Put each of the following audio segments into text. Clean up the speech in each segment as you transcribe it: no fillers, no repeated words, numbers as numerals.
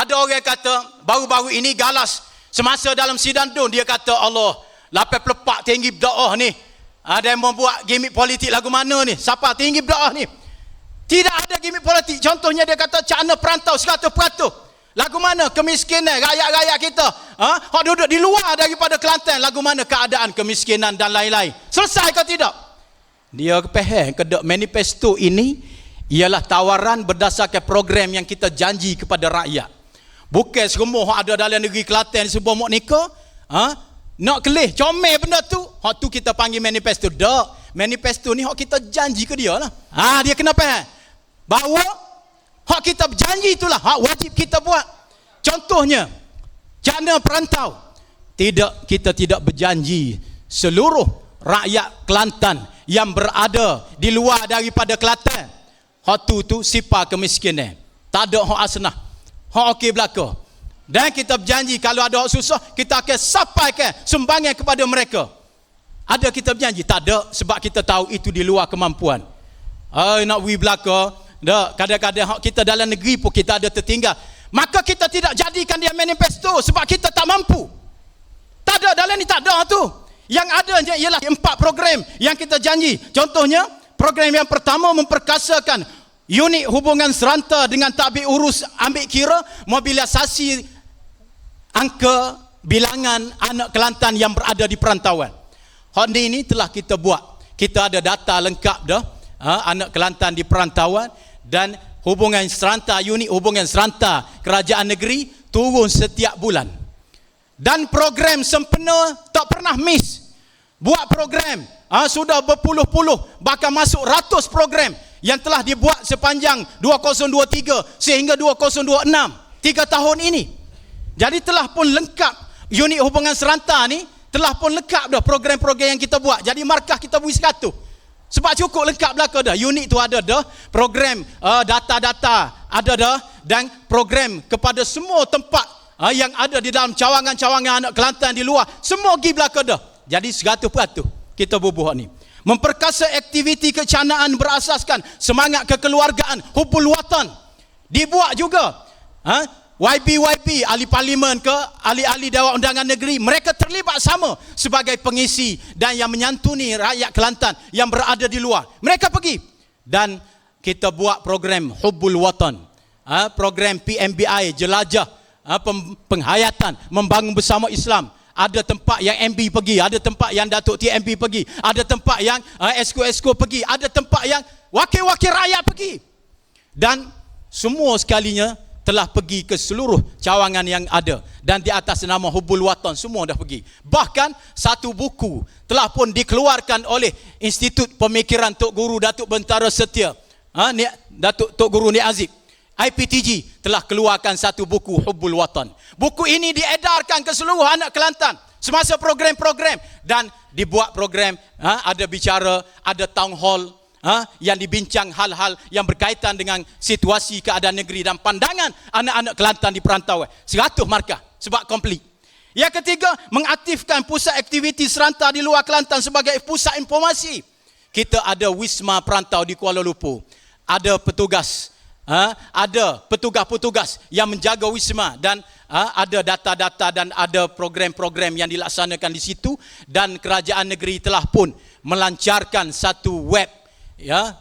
Ada orang kata baru-baru ini galas semasa dalam sidang tu, dia kata Allah lapis pelepak tinggi berdoa ni. Ada yang membuat gimmick politik lagu mana ni? Siapa tinggi berdoa ni? Tidak ada gimmick politik. Contohnya dia kata Cana perantau 100%. Lagu mana kemiskinan rakyat-rakyat kita? Hak duduk di luar daripada Kelantan, lagu mana keadaan kemiskinan dan lain-lain? Selesai ke tidak? Dia faham ke manifesto ini ialah tawaran berdasarkan program yang kita janji kepada rakyat. Bukan semua hak ada dalam negeri Kelantan sebuah mok nikah, nak kelih comel benda tu. Hak tu kita panggil manifesto. Dak, manifesto ni hak kita janji ke dia lah. Dia kena faham bahawa hak kita berjanji itulah hak wajib kita buat. Contohnya Cana perantau, kita tidak berjanji seluruh rakyat Kelantan yang berada di luar daripada Kelantan hak tu sifar kemiskinan. Tak ada hak asnah, hak okey belaka. Dan kita berjanji kalau ada hak susah, kita akan sampaikan sumbangan kepada mereka. Ada kita berjanji? Tak ada, sebab kita tahu itu di luar kemampuan. Nak we belaka. Dak, kadang-kadang hak kita dalam negeri pun kita ada tertinggal. Maka kita tidak jadikan dia manifesto sebab kita tak mampu. Tak ada dalam ni, tak ada tu. Yang ada ialah 4 program yang kita janji. Contohnya, program yang pertama memperkasakan unit hubungan seranta dengan tadbir urus ambil kira mobilisasi angka bilangan anak Kelantan yang berada di perantauan. Hak ini telah kita buat. Kita ada data lengkap dah anak Kelantan di perantauan, dan hubungan seranta, unit hubungan seranta kerajaan negeri turun setiap bulan. Dan program sempena, tak pernah miss. Buat program, sudah berpuluh-puluh, bahkan masuk ratus program yang telah dibuat sepanjang 2023 sehingga 2026, 3 tahun ini. Jadi telah pun lengkap unit hubungan seranta ni, telah pun lengkap dah program-program yang kita buat. Jadi markah kita beri 100. Sebab cukup lengkap belaka dah. Unit tu ada dah, program data-data ada dah, dan program kepada semua tempat yang ada di dalam cawangan-cawangan anak Kelantan di luar, semua pergi belaka dah. Jadi 100% kita bubuh ni. Memperkasa aktiviti kecanaan berasaskan semangat kekeluargaan, hubul watan. Dibuat juga. YB, ahli parlimen ke, ahli-ahli Dewan Undangan Negeri, mereka terlibat sama sebagai pengisi dan yang menyantuni rakyat Kelantan yang berada di luar. Mereka pergi. Dan kita buat program Hubbul Watan, program PMBI, jelajah, penghayatan, membangun bersama Islam. Ada tempat yang MB pergi, ada tempat yang Datuk TMB pergi, ada tempat yang Esko pergi, ada tempat yang wakil-wakil rakyat pergi. Dan semua sekalinya telah pergi ke seluruh cawangan yang ada, dan di atas nama Hubbul Watan semua dah pergi. Bahkan satu buku telah pun dikeluarkan oleh Institut Pemikiran Tok Guru Datuk Bentara Setia, Datuk Tok Guru Nik Azib, IPTG telah keluarkan satu buku Hubbul Watan. Buku ini diedarkan ke seluruh anak Kelantan semasa program-program, dan dibuat program, ada bicara, ada town hall, yang dibincang hal-hal yang berkaitan dengan situasi keadaan negeri dan pandangan anak-anak Kelantan di perantauan. 100 markah sebab komplit. Yang ketiga, mengaktifkan pusat aktiviti seranta di luar Kelantan sebagai pusat informasi. Kita ada Wisma Perantau di Kuala Lumpur. Ada petugas, ada petugas-petugas yang menjaga wisma, dan ada data-data dan ada program-program yang dilaksanakan di situ. Dan kerajaan negeri telah pun melancarkan satu web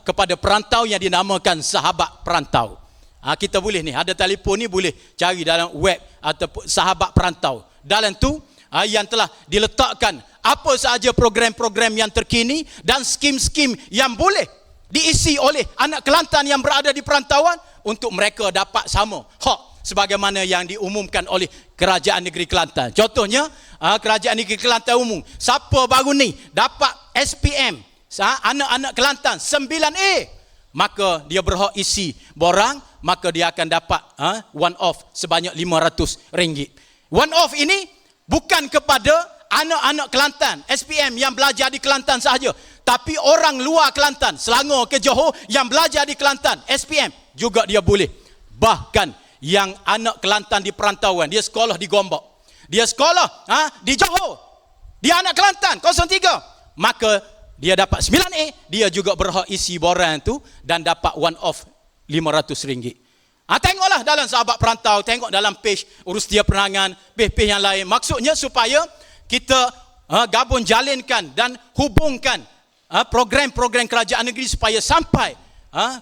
kepada perantau yang dinamakan Sahabat Perantau. Kita boleh ni, ada telefon ni, boleh cari dalam web atau Sahabat Perantau. Dalam tu yang telah diletakkan apa sahaja program-program yang terkini dan skim-skim yang boleh diisi oleh anak Kelantan yang berada di perantauan untuk mereka dapat sama hak sebagaimana yang diumumkan oleh Kerajaan Negeri Kelantan. Contohnya, Kerajaan Negeri Kelantan umum, siapa baru ni dapat SPM, anak-anak Kelantan 9A, maka dia berhak isi borang, maka dia akan dapat one off sebanyak RM500. One off ini bukan kepada anak-anak Kelantan SPM yang belajar di Kelantan sahaja, tapi orang luar Kelantan, Selangor ke Johor yang belajar di Kelantan SPM juga dia boleh. Bahkan yang anak Kelantan di perantauan, dia sekolah di Gombak, dia sekolah di Johor, dia anak Kelantan 03, maka dia dapat 9A, dia juga berhak isi borang tu dan dapat one off RM500. Tengoklah dalam Sahabat Perantau, tengok dalam page Urus Dia Perangan, page-page yang lain. Maksudnya supaya kita gabung jalinkan dan hubungkan program-program kerajaan negeri supaya sampai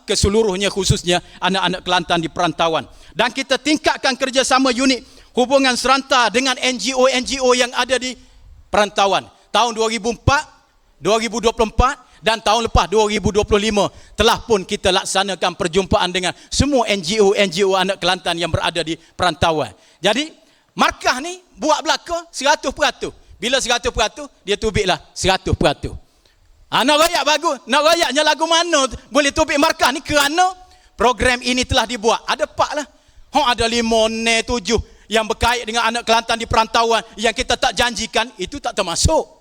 ke seluruhnya, khususnya anak-anak Kelantan di perantauan. Dan kita tingkatkan kerjasama unit hubungan seranta dengan NGO-NGO yang ada di perantauan. Tahun 2004, 2024 dan tahun lepas 2025 telah pun kita laksanakan perjumpaan dengan semua NGO-NGO anak Kelantan yang berada di perantauan. Jadi markah ni buat belaka 100%. Bila 100%, dia tubiklah 100%. Nak rayak bagus, nak rayaknya lagu mana boleh tubik markah ni, kerana program ini telah dibuat. Ada 4 lah. Ada 5, 6, 7 yang berkait dengan anak Kelantan di perantauan yang kita tak janjikan, itu tak termasuk.